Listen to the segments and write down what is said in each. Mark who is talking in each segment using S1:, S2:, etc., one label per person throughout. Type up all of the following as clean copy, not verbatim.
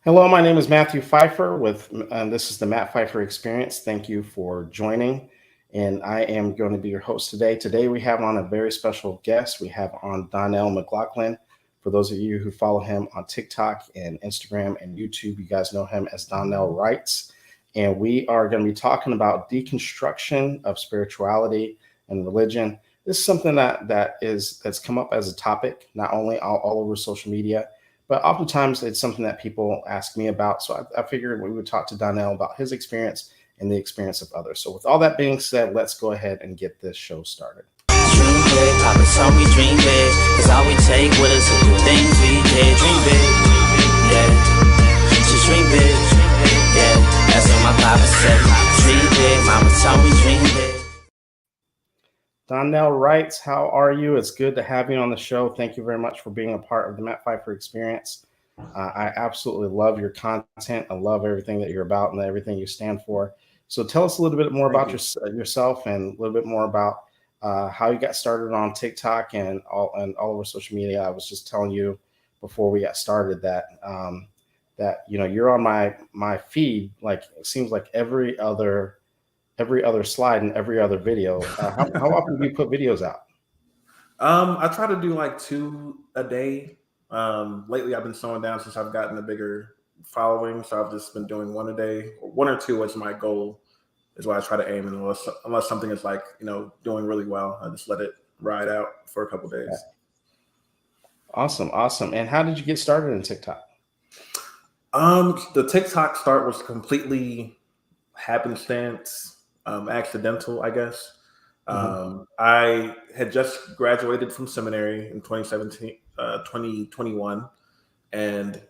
S1: Hello, my name is Matthew Phifer this is the Matt Phifer Experience. Thank you for joining. And I am going to be your host today. Today we have on a very special guest. We have on Donnell McLachlan. For those of you who follow him on TikTok and Instagram and YouTube, you guys know him as Donnell Writes. And we are going to be talking about deconstruction of spirituality and religion. This is something that's come up as a topic, not only all over social media, but oftentimes it's something that people ask me about. So I figured we would talk to Donnell about his experience and the experience of others. So with all that being said, let's go ahead and get this show started.
S2: Dream big, Papa told me dream big, cause all we take with us is the things we did. Dream big, yeah, just dream big, yeah, that's what my papa said. Dream big, mama told me dream big.
S1: Donnell Writes, how are you? It's good to have you on the show. Thank you very much for being a part of the Matt Phifer Experience. I absolutely love your content. I love everything that you're about and everything you stand for. So tell us a little bit more about yourself and a little bit more about how you got started on TikTok and all over social media. I was just telling you before we got started that you're on my feed, like it seems like every other slide and every other video. How often do you put videos out?
S3: I try to do like 2 a day. Lately I've been slowing down since I've gotten a bigger following. So I've just been doing 1 a day. 1 or 2 is my goal, is what I try to aim. And unless something is like, doing really well, I just let it ride out for a couple days.
S1: Awesome. And how did you get started in TikTok?
S3: The TikTok start was completely happenstance. Accidental, I guess. I had just graduated from seminary in 2021, and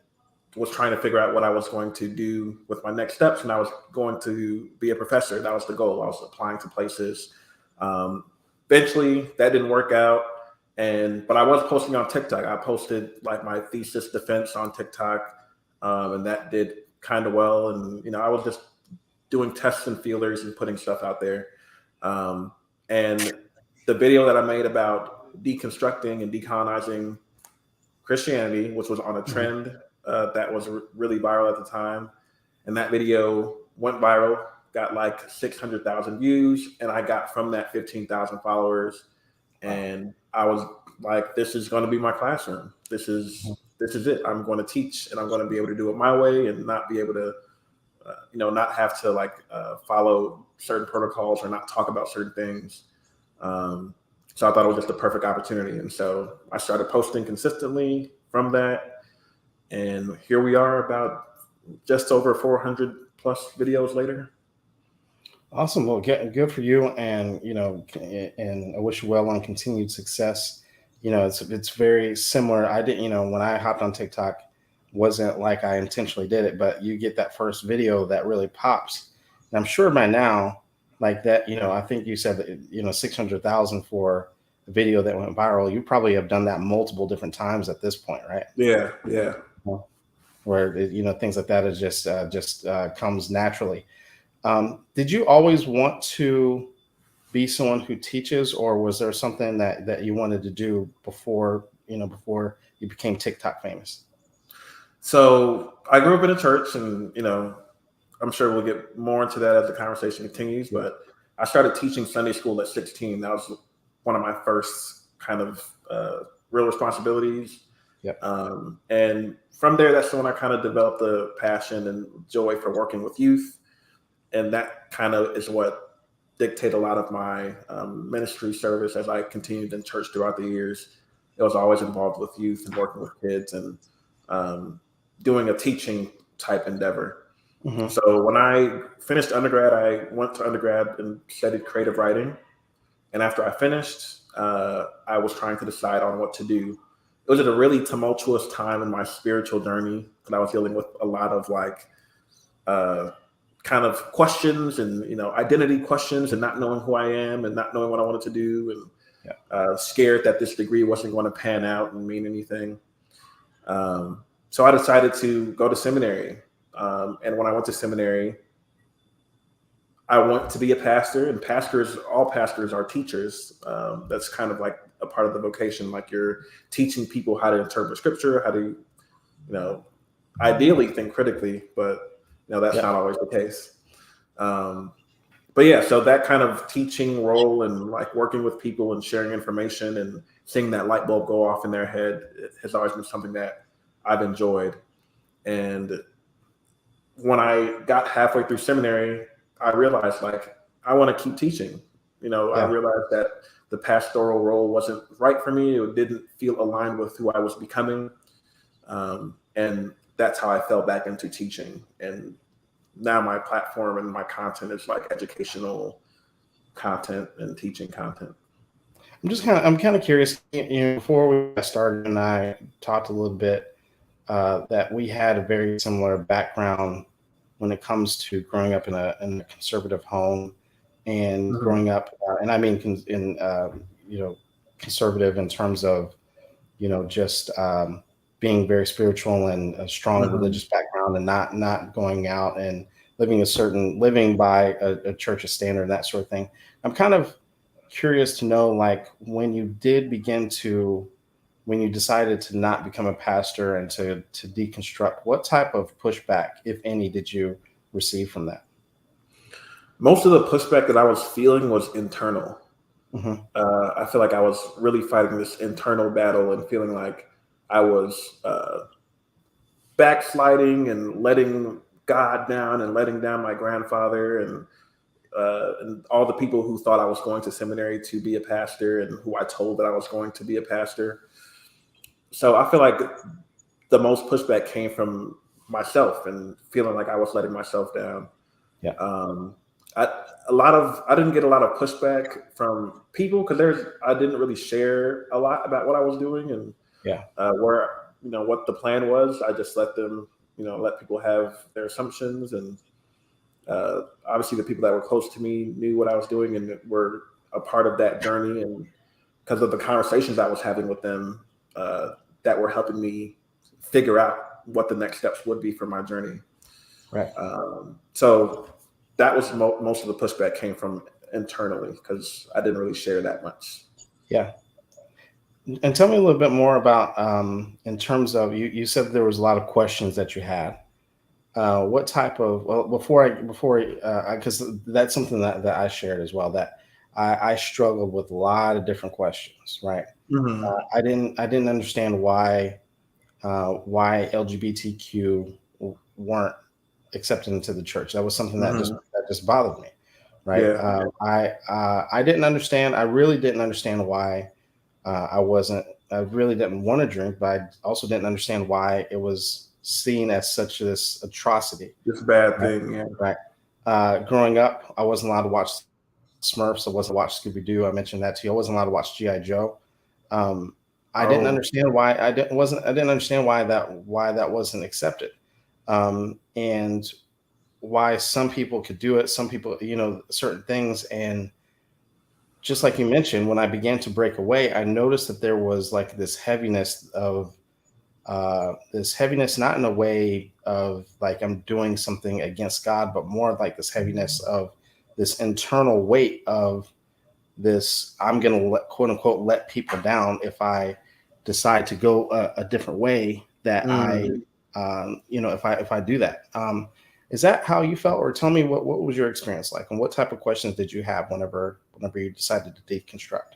S3: was trying to figure out what I was going to do with my next steps. And I was going to be a professor. That was the goal. I was applying to places. Eventually that didn't work out. But I was posting on TikTok. I posted like my thesis defense on TikTok. And that did kind of well. And, I was just doing tests and feelers and putting stuff out there. And the video that I made about deconstructing and decolonizing Christianity, which was on a trend that was really viral at the time. And that video went viral, got like 600,000 views. And I got from that 15,000 followers. And I was like, this is going to be my classroom. This is it. I'm going to teach, and I'm going to be able to do it my way and not be able to not have to follow certain protocols or not talk about certain things. So I thought it was just a perfect opportunity. And so I started posting consistently from that. And here we are about just over 400 plus videos later.
S1: Awesome. Well, good for you. And, and I wish you well on continued success. It's very similar. I didn't, when I hopped on TikTok, wasn't like I intentionally did it, but you get that first video that really pops. And I'm sure by now, like that, I think you said that, 600,000 for a video that went viral. You probably have done that multiple different times at this point, right?
S3: Yeah.
S1: Where, things like that is just comes naturally. Did you always want to be someone who teaches, or was there something that you wanted to do before you became TikTok famous?
S3: So I grew up in a church, and, I'm sure we'll get more into that as the conversation continues, but I started teaching Sunday school at 16. That was one of my first kind of real responsibilities.
S1: Yep.
S3: And from there, that's when I kind of developed the passion and joy for working with youth. And that kind of is what dictated a lot of my ministry service as I continued in church throughout the years. It was always involved with youth and working with kids and doing a teaching type endeavor. Mm-hmm. So when I finished undergrad, I went to undergrad and studied creative writing. And after I finished, I was trying to decide on what to do. It was at a really tumultuous time in my spiritual journey that I was dealing with a lot of kind of questions and, identity questions and not knowing who I am and not knowing what I wanted to do and scared that this degree wasn't going to pan out and mean anything. So I decided to go to seminary. And when I went to seminary, I want to be a pastor, and all pastors are teachers. That's kind of like a part of the vocation. Like you're teaching people how to interpret scripture, how to, ideally think critically, but that's
S1: Yeah.
S3: not always the case. But yeah, so that kind of teaching role and like working with people and sharing information and seeing that light bulb go off in their head, it has always been something that I've enjoyed. And when I got halfway through seminary, I realized like I want to keep teaching. I
S1: Yeah.
S3: realized that the pastoral role wasn't right for me. It didn't feel aligned with who I was becoming. And that's how I fell back into teaching. And now my platform and my content is like educational content and teaching content.
S1: I'm kind of curious. Before we got started, and I talked a little bit that we had a very similar background when it comes to growing up in a conservative home and
S3: Mhm.
S1: growing up, and I mean conservative in terms of just being very spiritual and a strong
S3: Mhm.
S1: religious background, and not going out and living by a church's standard and that sort of thing. I'm kind of curious to know, like, when you decided to not become a pastor and to deconstruct, what type of pushback, if any, did you receive from that?
S3: Most of the pushback that I was feeling was internal.
S1: Hmm.
S3: I feel like I was really fighting this internal battle and feeling like I was backsliding and letting God down and letting down my grandfather and all the people who thought I was going to seminary to be a pastor and who I told that I was going to be a pastor. So I feel like the most pushback came from myself and feeling like I was letting myself down.
S1: Yeah.
S3: Um, I didn't get a lot of pushback from people because I didn't really share a lot about what I was doing and
S1: Yeah.
S3: where what the plan was. I just let them let people have their assumptions, and obviously the people that were close to me knew what I was doing and were a part of that journey, and because of the conversations I was having with them, that were helping me figure out what the next steps would be for my journey.
S1: Right.
S3: So that was most of the pushback came from internally because I didn't really share that much.
S1: Yeah. And tell me a little bit more about, in terms of, you said there was a lot of questions that you had. What type of, well, because that's something that I shared as well, that I struggled with a lot of different questions, right?
S3: Mm-hmm.
S1: I didn't understand why LGBTQ weren't accepted into the church. That was something
S3: Mm-hmm.
S1: that just bothered me, right?
S3: Yeah.
S1: I didn't understand. I really didn't understand why I wasn't. I really didn't want to drink, but I also didn't understand why it was seen as such this atrocity.
S3: It's a bad
S1: Right.
S3: thing. Yeah.
S1: Right. Growing up, I wasn't allowed to watch Smurfs. I wasn't watch Scooby Doo. I mentioned that to you. I wasn't allowed to watch GI Joe. Um, I didn't
S3: Oh.
S1: understand why I didn't understand why that wasn't accepted, and why some people could do it, some people, certain things. And just like you mentioned, when I began to break away, I noticed that there was like this heaviness, not in a way of like I'm doing something against God, but more like this heaviness of this internal weight of this, I'm going to quote unquote let people down if I decide to go a different way, that I
S3: Mm.
S1: if I do that. Is that how you felt? Or tell me, what was your experience like, and what type of questions did you have whenever you decided to deconstruct?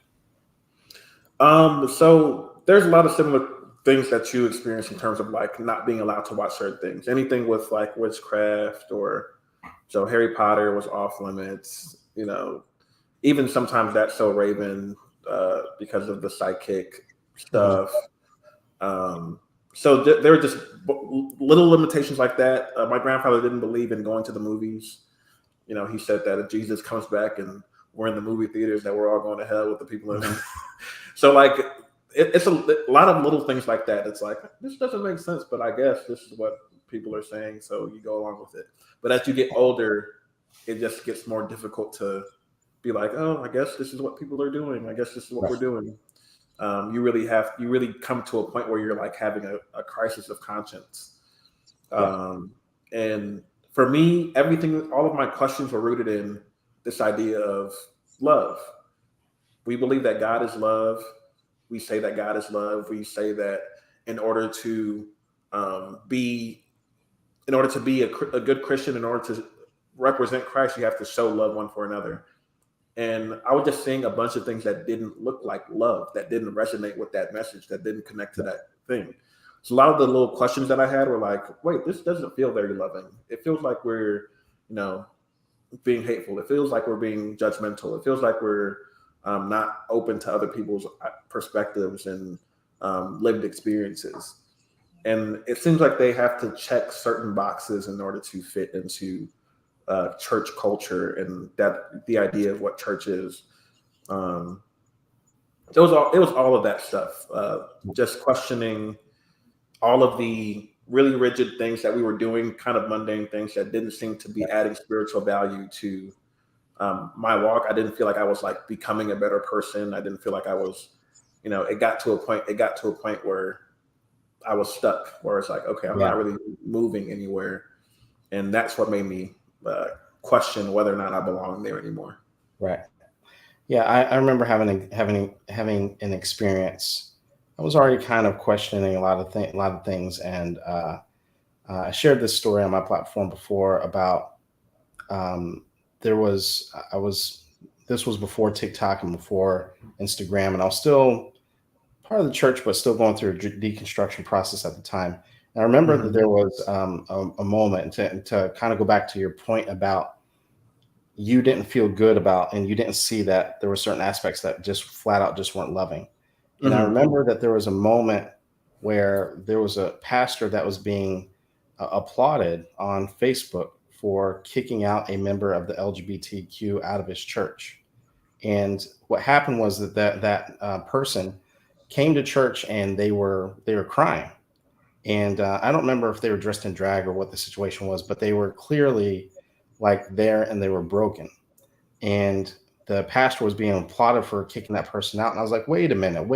S3: So there's a lot of similar things that you experience in terms of like not being allowed to watch certain things. Anything with like witchcraft or so Harry Potter was off limits. Even sometimes that's so Raven because of the psychic
S1: Mhm.
S3: stuff. Um, so there were just little limitations like that. My grandfather didn't believe in going to the movies. He said that if Jesus comes back and we're in the movie theaters, that we're all going to hell with the people in.
S1: Mhm.
S3: So like it's a lot of little things like that. It's like this doesn't make sense, but I guess this is what people are saying, so you go along with it. But as you get older, it just gets more difficult to be like, oh, I guess this is what people are doing. I guess this is what
S1: Right.
S3: we're doing. You really come to a point where you're like having a crisis of conscience.
S1: Yeah.
S3: And for me, all of my questions were rooted in this idea of love. We believe that God is love. We say that God is love. We say that in order to be in order to be a good Christian, in order to represent Christ, you have to show love one for another. And I was just seeing a bunch of things that didn't look like love, that didn't resonate with that message, that didn't connect to that thing. So a lot of the little questions that I had were like, wait, this doesn't feel very loving. It feels like we're, being hateful. It feels like we're being judgmental. It feels like we're not open to other people's perspectives and lived experiences. And it seems like they have to check certain boxes in order to fit into church culture and that the idea of what church is. It was all of that stuff. Just questioning all of the really rigid things that we were doing, kind of mundane things that didn't seem to be adding spiritual value to my walk. I didn't feel like I was like becoming a better person. I didn't feel like I was, it got to a point where I was stuck, where it's like, okay, I'm not really moving anywhere. And that's what made me question whether or not I belong there anymore.
S1: Right. Yeah. I remember having an experience. I was already kind of questioning a lot of things. And I shared this story on my platform before about this was before TikTok and before Instagram, and I was still part of the church, but still going through a deconstruction process at the time. And I remember that there was a moment to kind of go back to your point about you didn't feel good about, and you didn't see that there were certain aspects that just flat out just weren't loving. And I remember that there was a moment where there was a pastor that was being applauded on Facebook for kicking out a member of the LGBTQ out of his church. And what happened was that person came to church and they were crying. And I don't remember if they were dressed in drag or what the situation was, but they were clearly like there and they were broken. And the pastor was being applauded for kicking that person out. And I was like, wait a minute.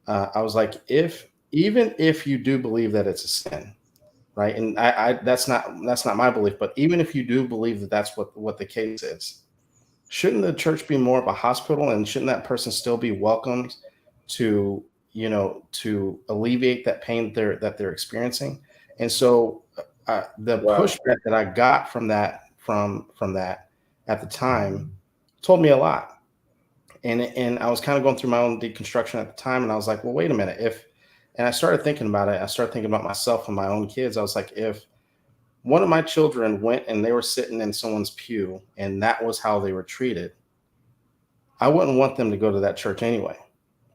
S1: I was like, even if you do believe that it's a sin, right? And that's not my belief, but even if you do believe that that's what the case is, shouldn't the church be more of a hospital, and shouldn't that person still be welcomed to alleviate that pain that they're experiencing? And so the pushback that I got from that at the time told me a lot. And I was kind of going through my own deconstruction at the time. And I was like, well, wait a minute. And I started thinking about it. I started thinking about myself and my own kids. I was like, if one of my children went and they were sitting in someone's pew and that was how they were treated, I wouldn't want them to go to that church anyway.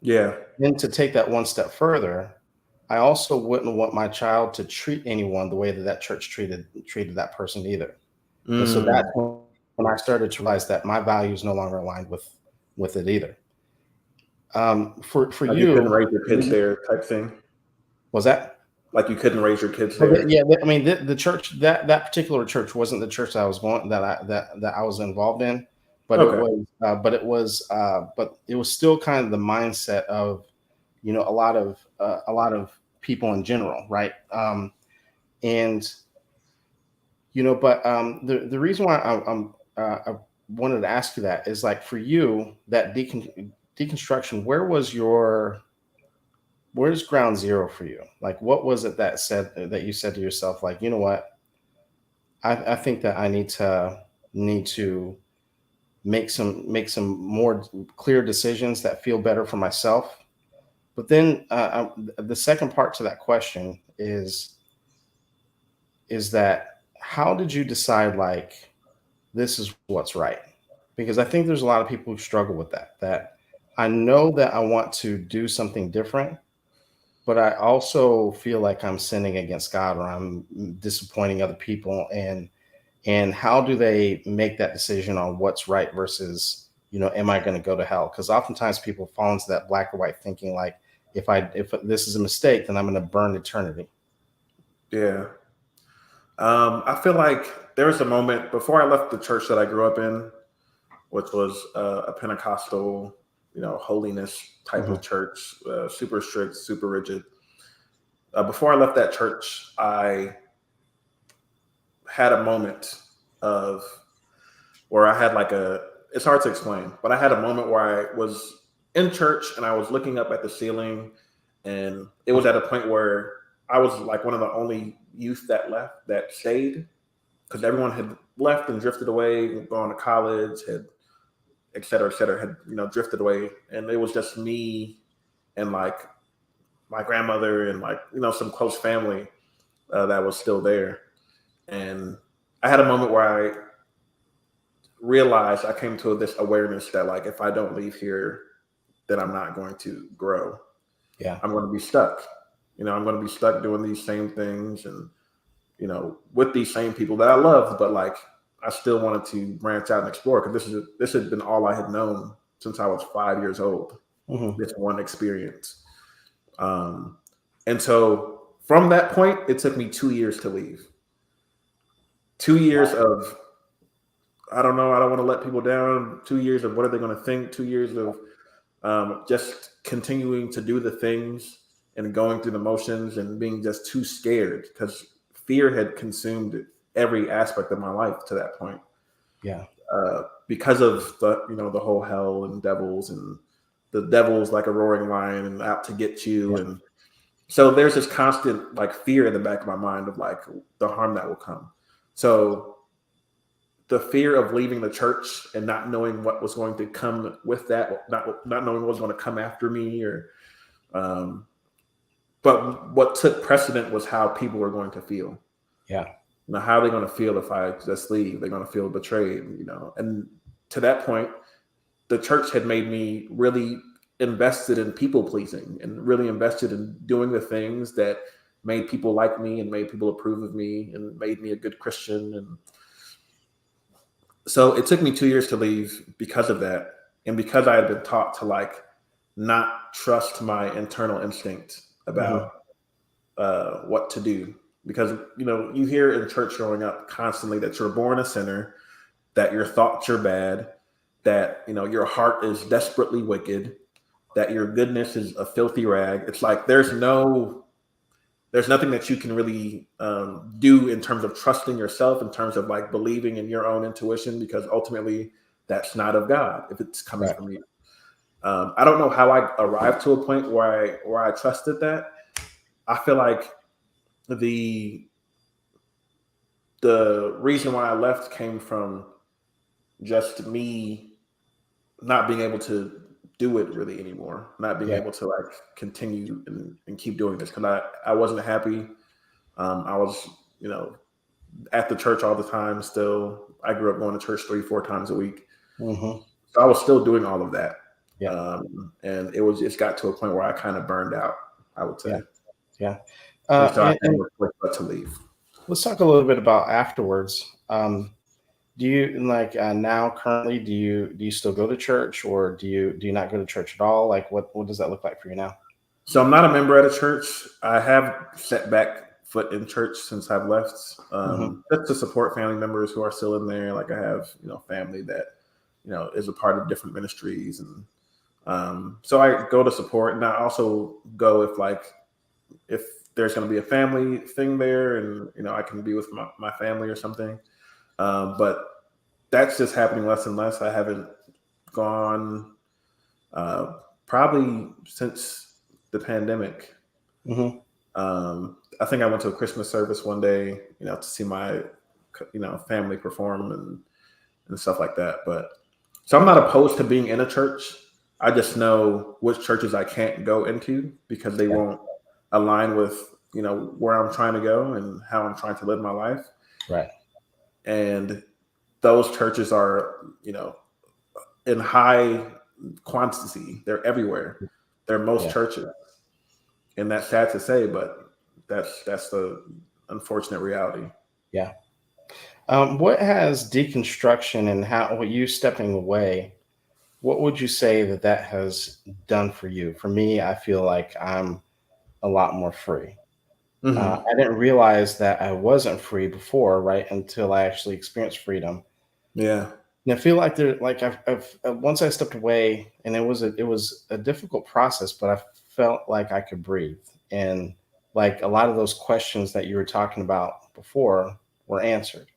S3: Yeah.
S1: Then to take that one step further, I also wouldn't want my child to treat anyone the way that church treated that person either. And so that's when I started to realize that my values no longer aligned with it either. For
S3: like
S1: you
S3: couldn't raise your kids there type thing.
S1: Was that
S3: like you couldn't raise your kids there?
S1: Yeah, I mean the church that particular church wasn't the church that I was going that I was involved in, but it was still kind of the mindset of a lot of people in general, right? The reason why I wanted to ask you that is, like, for you, that deconstruction, where's ground zero for you? Like, what was it that you said to yourself, like, you know what, I think that I need to make some more clear decisions that feel better for myself. But then the second part to that question is that how did you decide, like, this is what's right? Because I think there's a lot of people who struggle with that I know that I want to do something different, but I also feel like I'm sinning against God, or I'm disappointing other people. And how do they make that decision on what's right versus, am I going to go to hell? Because oftentimes people fall into that black or white thinking, like, if this is a mistake, then I'm going to burn eternity.
S3: Yeah. I feel like there was a moment before I left the church that I grew up in, which was a Pentecostal, holiness type of church, super strict, super rigid. Before I left that church, I had a moment where I had it's hard to explain, but I had a moment where I was in church and I was looking up at the ceiling, and it was at a point where I was like one of the only youth that stayed, because everyone had left and drifted away, gone to college, had et cetera, had, you know, drifted away. And it was just me and like my grandmother and like, you know, some close family that was still there. And I had a moment where I realized, I came to this awareness that like, if I don't leave here, then I'm not going to grow.
S1: Yeah.
S3: I'm going to be stuck. You know, I'm going to be stuck doing these same things and, you know, with these same people that I loved, but like, I still wanted to branch out and explore, because this had been all I had known since I was 5 years old. This one experience. And so from that point, it took me 2 years to leave. 2 years of, I don't know, I don't want to let people down. 2 years of what are they going to think? 2 years of just continuing to do the things and going through the motions and being just too scared, because fear had consumed every aspect of my life to that point.
S1: Yeah.
S3: Because of the, you know, the whole hell and devils, and the devil's like a roaring lion and out to get you. Yeah. And so there's this constant like fear in the back of my mind of like the harm that will come. So the fear of leaving the church and not knowing what was going to come with that, not knowing what was going to come after me, or but what took precedent was how people were going to feel.
S1: Yeah.
S3: You know, how are they going to feel if I just leave? They're going to feel betrayed, you know. And to that point, the church had made me really invested in people pleasing and really invested in doing the things that made people like me and made people approve of me and made me a good Christian. And so it took me 2 years to leave because of that. And because I had been taught to like not trust my internal instinct about what to do. Because, you know, you hear in church growing up constantly that you're born a sinner, that your thoughts are bad, that, you know, your heart is desperately wicked, that your goodness is a filthy rag. It's like there's nothing that you can really do in terms of trusting yourself, in terms of like believing in your own intuition, because ultimately that's not of God if it's coming from you. I don't know how I arrived to a point where I trusted that. I feel like the reason why I left came from just me not being able to do it really anymore, not being able to like continue and keep doing this, because I wasn't happy. I was, you know, at the church all the time still. I grew up going to church 3-4 times a week. So I was still doing all of that. And it got to a point where I kind of burned out, I would say. So I had to leave.
S1: Let's talk a little bit about afterwards. Do you like now currently? Do you still go to church, or do you not go to church at all? Like what does that look like for you now?
S3: So I'm not a member at a church. I have set back foot in church since I've left. Just to support family members who are still in there. Like I have, you know, family that, you know, is a part of different ministries, and so I go to support, and I also go if there's going to be a family thing there, and, you know, I can be with my family or something. But that's just happening less and less. I haven't gone probably since the pandemic. I think I went to a Christmas service one day, you know, to see my, you know, family perform and stuff like that. But so I'm not opposed to being in a church. I just know which churches I can't go into because they won't align with, you know, where I'm trying to go and how I'm trying to live my life.
S1: Right.
S3: And those churches are, you know, in high quantity. They're everywhere. They're most churches. And that's sad to say, but that's the unfortunate reality.
S1: Yeah. What has deconstruction and what you stepping away, what would you say that has done for you? For me, I feel like I'm a lot more free. I didn't realize that I wasn't free before, right? Until I actually experienced freedom.
S3: Yeah.
S1: And I feel like I've once I stepped away, and it was a difficult process, but I felt like I could breathe. And like a lot of those questions that you were talking about before were answered.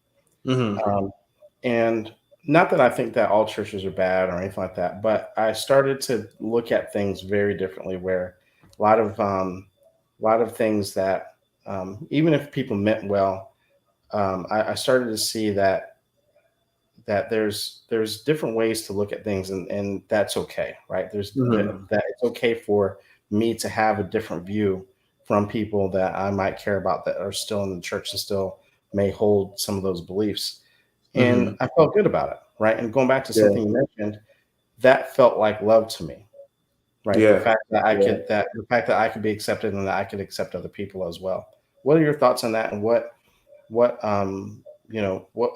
S1: And not that I think that all churches are bad or anything like that, but I started to look at things very differently, where a lot of things that even if people meant well, I started to see that there's different ways to look at things, and that's okay, right?
S3: Mhm.
S1: That it's okay for me to have a different view from people that I might care about that are still in the church and still may hold some of those beliefs. And
S3: Mhm.
S1: I felt good about it, right? And going back to
S3: Yeah.
S1: something you mentioned, that felt like love to me, right?
S3: Yeah. Yeah.
S1: The fact that I could be accepted and that I could accept other people as well. What are your thoughts on that, and what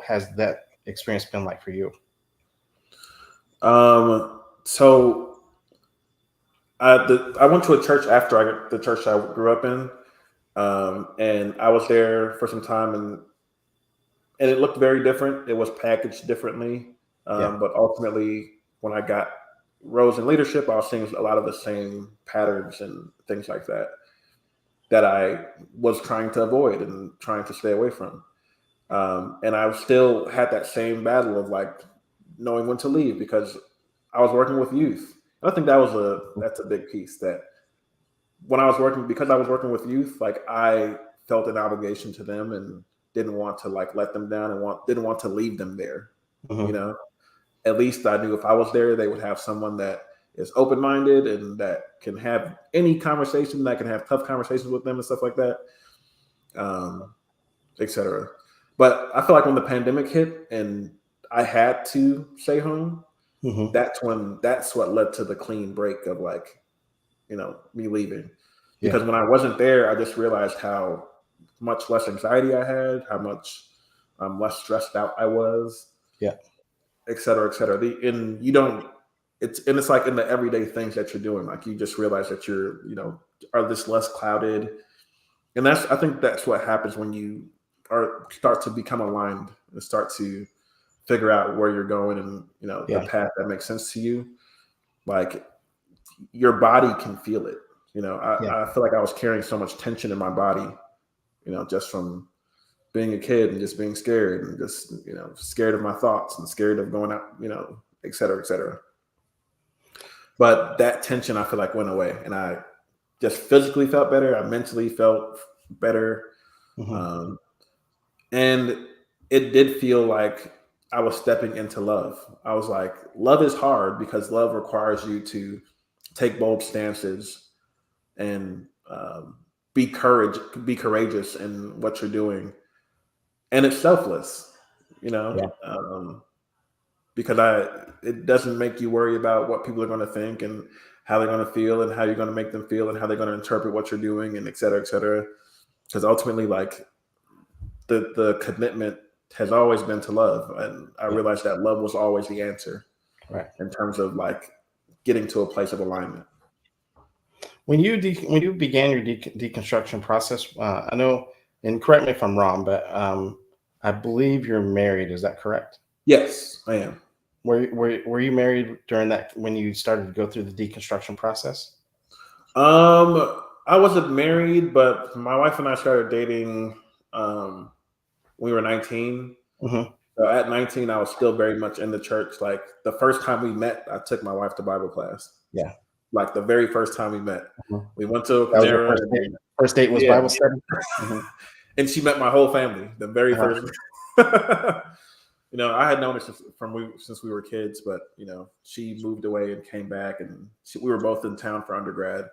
S1: has that experience been like for you?
S3: So I went to a church after the church I grew up in, and I was there for some time, and it looked very different. It was packaged differently,
S1: Yeah.
S3: but ultimately, when I got rose in leadership, I was seeing a lot of the same patterns and things like that I was trying to avoid and trying to stay away from. And I still had that same battle of like knowing when to leave because I was working with youth. And I think that's a big piece that when I was working because I was working with youth, like I felt an obligation to them and didn't want to like let them down and didn't want to leave them there. You
S1: Mhm.
S3: know, at least I knew if I was there, they would have someone that is open minded and that can have any conversation, that can have tough conversations with them and stuff like that, um, etc. But I feel like when the pandemic hit and I had to stay home,
S1: Mhm.
S3: that's what led to the clean break of like, me leaving.
S1: Yeah.
S3: Because when I wasn't there, I just realized how much less anxiety I had, how much less stressed out I was,
S1: Yeah.
S3: et cetera, et cetera. And you don't, it's like in the everyday things that you're doing, like you just realize that are this less clouded. And I think that's what happens when you start to become aligned and start to figure out where you're going and, the
S1: Yeah.
S3: path that makes sense to you. Like your body can feel it.
S1: Yeah.
S3: I feel like I was carrying so much tension in my body, just from being a kid and just being scared and just, scared of my thoughts and scared of going out, et cetera, et cetera. But that tension I feel like went away and I just physically felt better. I mentally felt better.
S1: Mhm.
S3: Um, and it did feel like I was stepping into love. I was like, love is hard because love requires you to take bold stances and be courageous in what you're doing, and it's selfless, you know,
S1: Yeah.
S3: um, because it doesn't make you worry about what people are going to think and how they're going to feel and how you're going to make them feel and how they're going to interpret what you're doing and et cetera, et cetera. Because ultimately, like the commitment has always been to love, and I
S1: Yeah.
S3: realized that love was always the answer
S1: Right.
S3: in terms of like getting to a place of alignment.
S1: When you began your deconstruction process, I know, and correct me if I'm wrong, but I believe you're married. Is that correct?
S3: Yes, I am.
S1: Were you married during that when you started to go through the deconstruction process?
S3: I wasn't married, but my wife and I started dating when we were 19.
S1: Hmm.
S3: So at 19, I was still very much in the church. Like the first time we met, I took my wife to Bible class.
S1: Yeah.
S3: Like the very first time we met,
S1: Mhm.
S3: we went to a
S1: That was your
S3: Panera,
S1: first date.
S3: and
S1: First date was
S3: yeah,
S1: Bible study. Hmm.
S3: and she met my whole family. The very
S1: Uh-huh.
S3: first. I had known her since we were kids, but she moved away and came back, and we were both in town for undergrad.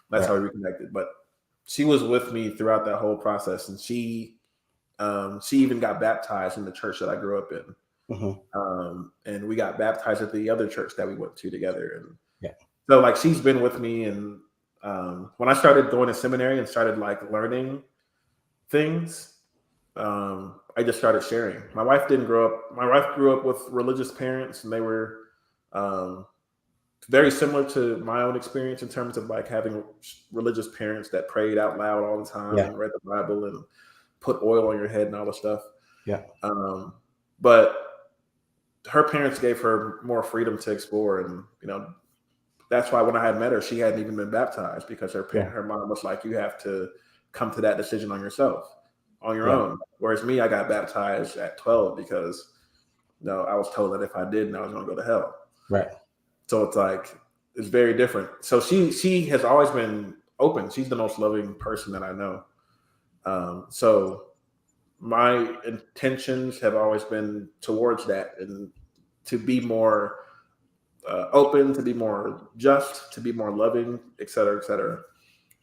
S3: That's
S1: Right.
S3: how we reconnected. But she was with me throughout that whole process, and she even got baptized in the church that I grew up in.
S1: Hmm.
S3: And we got baptized at the other church that we went to together. And
S1: Yeah.
S3: so like she's been with me. And when I started going to seminary and started like learning things, I just started sharing. My wife grew up with religious parents, and they were um, very similar to my own experience in terms of like having religious parents that prayed out loud all the time
S1: Yeah.
S3: and read the Bible and put oil on your head and all the stuff.
S1: Yeah.
S3: Um, but her parents gave her more freedom to explore, and that's why when I had met her, she hadn't even been baptized because
S1: Yeah.
S3: her mom was like, "You have to come to that decision on yourself, on your
S1: Right.
S3: own." Whereas me, I got baptized at 12 because I was told that if I didn't, I was going to go to hell.
S1: Right.
S3: So it's like it's very different. So she has always been open. She's the most loving person that I know. So my intentions have always been towards that, and to be more open, to be more just, to be more loving, et cetera, et cetera.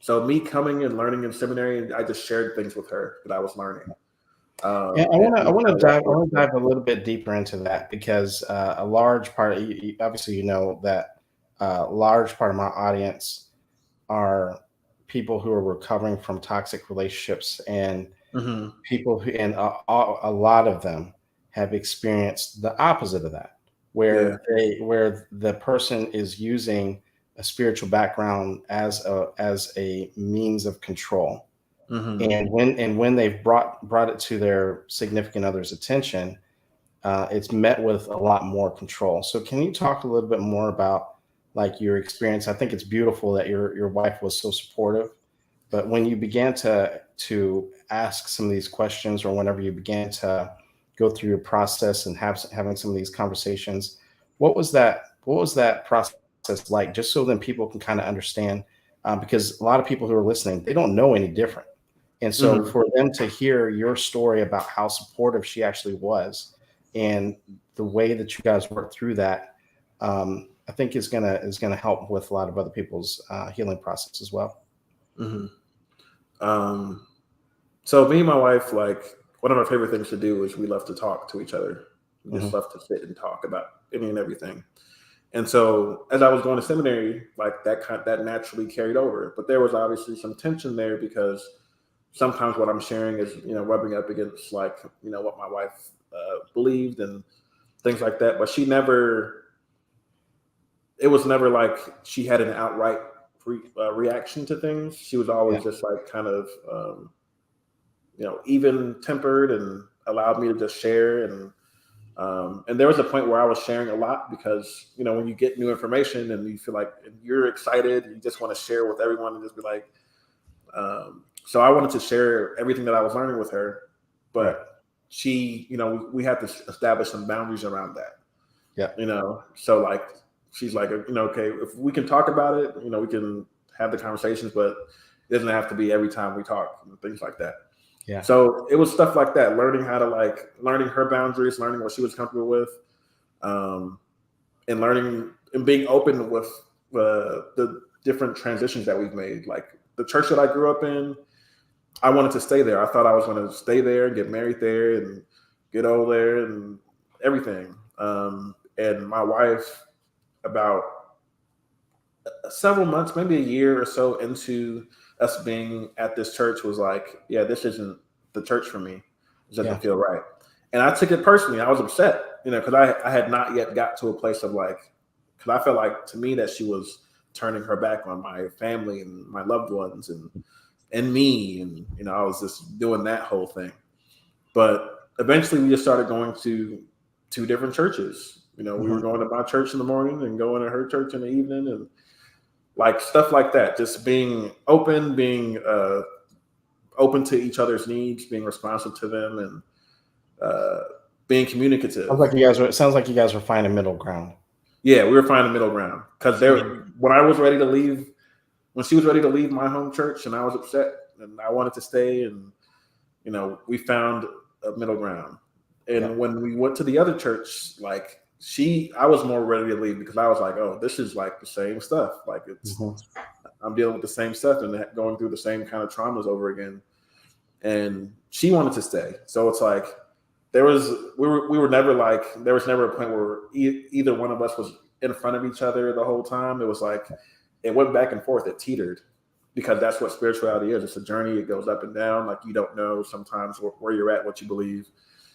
S3: So me coming and learning in seminary, I just shared things with her that I was learning.
S1: Yeah, I want to dive a little bit deeper into that, because a large part, obviously, you know that a large part of my audience are people who are recovering from toxic relationships, and
S3: Mm-hmm.
S1: people who, and a lot of them have experienced the opposite of that,
S3: Yeah.
S1: where the person is using a spiritual background as a means of control.
S3: Mm-hmm.
S1: And when they've brought it to their significant other's attention, it's met with a lot more control. So can you talk a little bit more about like your experience? I think it's beautiful that your wife was so supportive, but when you began to ask some of these questions, or whenever you began to go through your process and having some of these conversations, what was that process like? Just so then people can kind of understand, because a lot of people who are listening, they don't know any different. And so
S3: Mm-hmm.
S1: for them to hear your story about how supportive she actually was, and the way that you guys worked through that, I think is gonna help with a lot of other people's healing process as well.
S3: Mm-hmm. Um, so me and my wife, like, one of our favorite things to do is we love to talk to each other. We just
S1: Hmm.
S3: love to sit and talk about any and everything. And so as I was going to seminary, like that naturally carried over. But there was obviously some tension there, because sometimes what I'm sharing is, rubbing up against, like, what my wife believed and things like that. But it was never like she had an outright reaction to things. She was
S1: Yeah,
S3: always just like kind of, even tempered, and allowed me to just share. And there was a point where I was sharing a lot, because, when you get new information and you feel like, and you're excited, you just want to share with everyone and just be like, so I wanted to share everything that I was learning with her,
S1: right.
S3: but we had to establish some boundaries around that,
S1: Yeah,
S3: so like, she's like, okay, if we can talk about it, we can have the conversations, but it doesn't have to be every time we talk and things like that.
S1: yeah,
S3: So it was stuff like that, learning how to, like, learning her boundaries, learning what she was comfortable with, um, and learning and being open with the different transitions that we've made. Like, the church that I grew up in, I wanted to stay there. I thought I was going to stay there, get married there, and get old there, and everything. And my wife, about several months, maybe a year or so into us being at this church, was like, yeah, this isn't the church for me. It
S1: yeah,
S3: doesn't feel right. And I took it personally. I was upset, because I had not yet got to a place of, like, because I felt like, to me, that she was turning her back on my family and my loved ones, and me. And, I was just doing that whole thing. But eventually we just started going to two different churches. We were
S1: hmm,
S3: going to my church in the morning and going to her church in the evening, and like stuff like that. Just being open, being open to each other's needs, being responsive to them, and being communicative.
S1: sounds like you guys were finding middle ground.
S3: Yeah, we were finding middle ground, because
S1: Mhm.
S3: when I was ready to leave, when she was ready to leave my home church, and I was upset and I wanted to stay, and we found a middle ground.
S1: Yeah,
S3: And when we went to the other church, like, I was more ready to leave, because I was like, oh, this is like the same stuff. Like,
S1: hmm,
S3: I'm dealing with the same stuff and going through the same kind of traumas over again. And she wanted to stay. So it's like, we were never like, there was never a point where either one of us was in front of each other the whole time. It was like, it went back and forth. It teetered, because that's what spirituality is. It's a journey. It goes up and down. Like, you don't know sometimes where you're at, what you believe.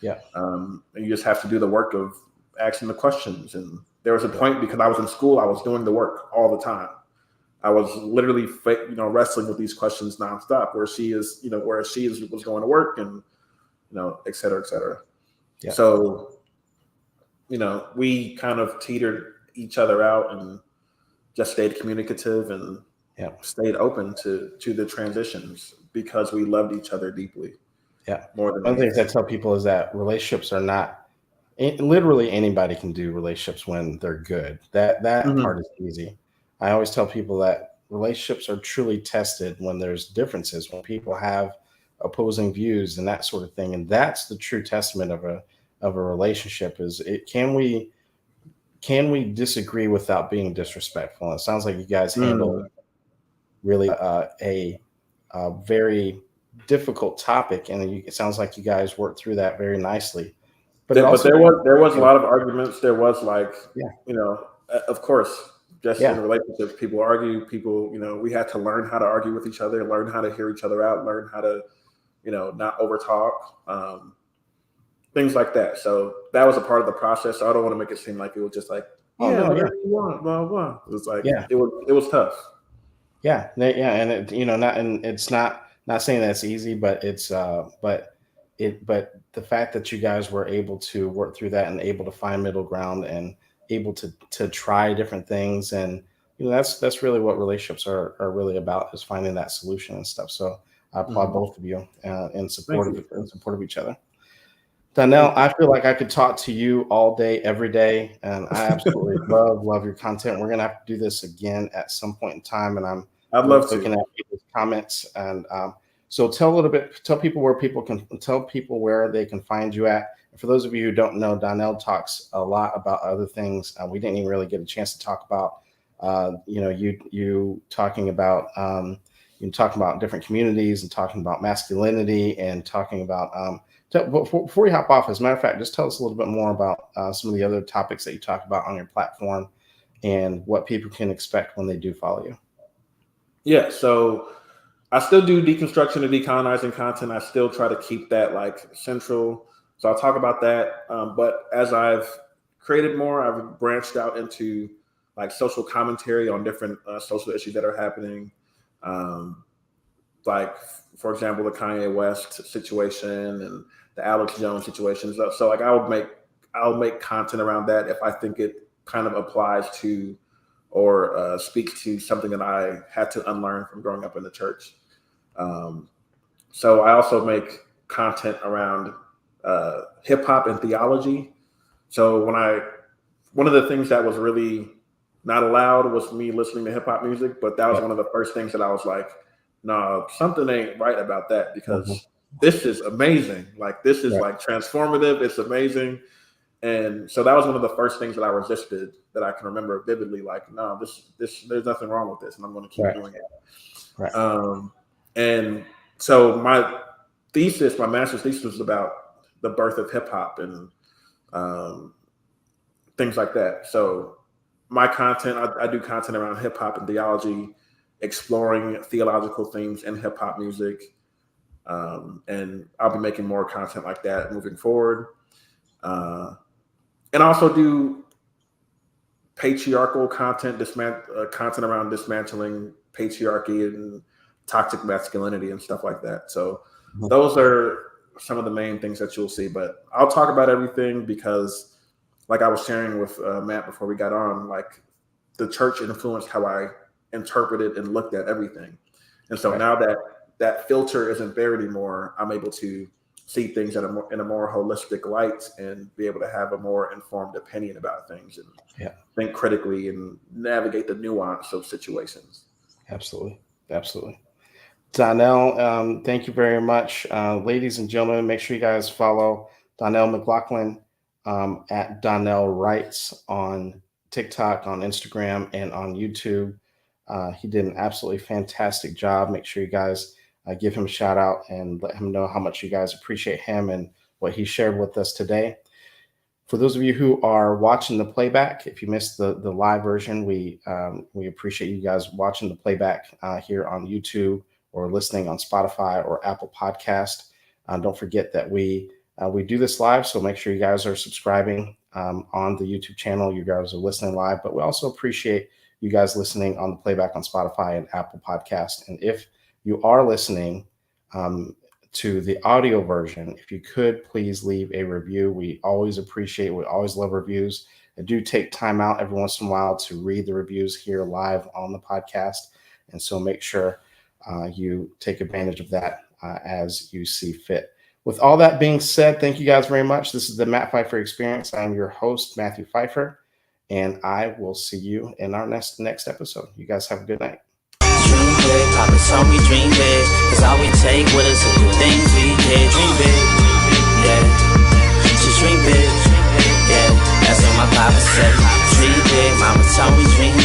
S1: yeah,
S3: And you just have to do the work of asking the questions. And there was a
S1: yeah,
S3: point, because I was in school, I was doing the work all the time. I was literally, wrestling with these questions nonstop. Where she is, was going to work, and et cetera, et cetera.
S1: yeah,
S3: So we kind of teetered each other out, and just stayed communicative, and
S1: yeah,
S3: stayed open to the transitions, because we loved each other deeply,
S1: yeah.
S3: more than
S1: One of the things I
S3: anything.
S1: tell people is that relationships are not, literally anybody can do relationships when they're good. That
S3: Mm-hmm.
S1: part is easy. I always tell people that relationships are truly tested when there's differences, when people have opposing views and that sort of thing. And that's the true testament of a relationship. Is it can we disagree without being disrespectful? And it sounds like you guys handle really a very difficult topic, and it sounds like you guys worked through that very nicely. But
S3: there was a lot of arguments. There was of course, just in relationships, people argue. People, we had to learn how to argue with each other, learn how to hear each other out, learn how to, not overtalk, things like that. So that was a part of the process. So I don't want to make it seem like it was just like, whatever you want, blah blah. It was like, it was tough.
S1: Yeah, and it's not saying that it's easy, but it's but the fact that you guys were able to work through that and able to find middle ground and able to try different things, and that's really what relationships are really about, is finding that solution and stuff. So I applaud both of you in support of each other. Donnell, I feel like I could talk to you all day, every day, and I absolutely love your content. We're gonna have to do this again at some point in time, and I'd love to looking at people's comments. And so tell people where they can find you at. And for those of you who don't know, Donnell talks a lot about other things. We didn't even really get a chance to talk about, you talking about different communities and talking about masculinity and talking about. Before we hop off, as a matter of fact, just tell us a little bit more about some of the other topics that you talk about on your platform and what people can expect when they do follow you.
S3: Yeah, so I still do deconstruction and decolonizing content. I still try to keep that central. So I'll talk about that. But as I've created more, I've branched out into social commentary on different social issues that are happening. For example, the Kanye West situation and the Alex Jones situation. So I'll make content around that if I think it kind of applies to or speaks to something that I had to unlearn from growing up in the church. So I also make content around hip hop and theology. So one of the things that was really not allowed was me listening to hip hop music, but that was one of the first things that I was like, no, something ain't right about that, because this is amazing. This is transformative. It's amazing. And so that was one of the first things that I resisted, that I can remember vividly. No, this there's nothing wrong with this, and I'm going to keep doing it. Right. And so my master's thesis was about the birth of hip hop and things like that. So my content, I do content around hip hop and theology, exploring theological themes in hip hop music. And I'll be making more content like that moving forward. And also do patriarchal content, content around dismantling patriarchy and toxic masculinity and stuff like that. So those are some of the main things that you'll see. But I'll talk about everything because, like I was sharing with Matt before we got on, the church influenced how I interpreted and looked at everything. And so now that filter isn't there anymore, I'm able to see things in a more holistic light and be able to have a more informed opinion about things and think critically and navigate the nuance of situations.
S1: Absolutely. Donnell, thank you very much. Ladies and gentlemen, make sure you guys follow Donnell McLachlan at Donnell Writes on TikTok, on Instagram, and on YouTube. He did an absolutely fantastic job. Make sure you guys give him a shout out and let him know how much you guys appreciate him and what he shared with us today. For those of you who are watching the playback, if you missed the live version, we appreciate you guys watching the playback here on YouTube or listening on Spotify or Apple Podcast. Don't forget that we do this live, so make sure you guys are subscribing on the YouTube channel. You guys are listening live, but we also appreciate you guys listening on the playback on Spotify and Apple Podcast. And if you are listening to the audio version, if you could please leave a review. We always love reviews. I do take time out every once in a while to read the reviews here live on the podcast. And so make sure you take advantage of that as you see fit. With all that being said, thank you guys very much. This is the Matt Phifer Experience. I'm your host, Matthew Phifer, and I will see you in our next episode. You guys have a good night.
S2: Dream big, Papa told me dream big, 'cause all we take with us is the things 7. Dream big, mama told me dream